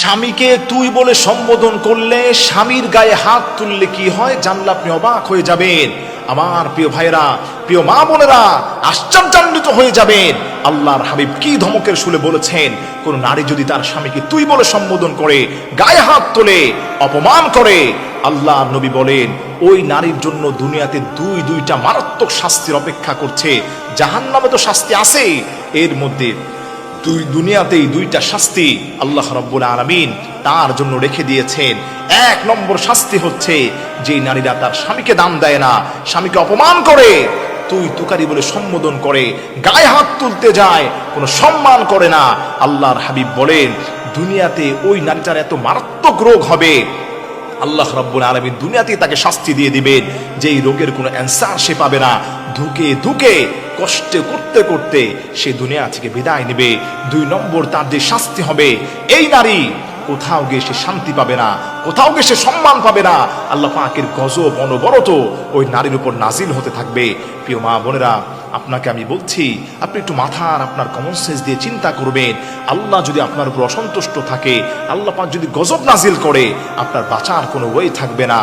স্বামীকে তুই বলে সম্বোধন করলে, স্বামীর গায়ে হাত তুললে কি হয় জানলে আপনি অবাক হয়ে যাবেন। আমার প্রিয় ভাইরা, প্রিয় মা বোনেরা, আশ্চর্যান্বিত হয়ে যাবেন। আল্লাহর হাবিব কি ধমকের সুরে বলেছেন, কোন নারী যদি তার স্বামীকে তুই বলে সম্বোধন করে, গায়ে হাত তোলে, অপমান করে, আল্লাহর নবী বলেন ওই নারীর জন্য দুনিয়াতে দুইটা মারাত্মক শাস্তির অপেক্ষা করছে। জাহান্নামে তো শাস্তি আছে, এর মধ্যে দুনিয়াতেই দুইটা শাস্তি আল্লাহ রাব্বুল আলামিন তার জন্য রেখে দিয়েছেন। এক নম্বর শাস্তি হচ্ছে যে নারীরা তার স্বামীকে দাম দেয় না, স্বামীকে অপমান করে, তুই তুকারি বলে সম্বোধন করে, গায়ে হাত তুলতে যায়, কোনো সম্মান করে না। আল্লাহর হাবিব বলেন দুনিয়াতে ওই নারীটার এত মারাত্মক রোগ হবে, আল্লাহ রাব্বুল আলামিন দুনিয়াতেই তাকে শাস্তি দিয়ে দিবেন, যেই রোগের কোনো অ্যান্সার সে পাবে না। ধুকে ধুকে কষ্ট করতে করতে সে দুনিয়া থেকে বিদায় নেবে। দুই নম্বর তার যে শাস্তি হবে, এই নারী কোথাও গিয়ে সে শান্তি পাবে না, কোথাও গিয়ে সে সম্মান পাবে না। আল্লাহ পাকের গজব অনবরত ওই নারীর উপর নাজিল হতে থাকবে। প্রিয় মা বোনেরা, আপনাকে আমি বলছি, আপনি একটু মাথার আপনার কমন সেন্স দিয়ে চিন্তা করবেন। আল্লাহ যদি আপনার উপর অসন্তুষ্ট থাকে, আল্লাহ পাক যদি গজব নাজিল করে, আপনার বাঁচার কোনো ওয়ে থাকবে না।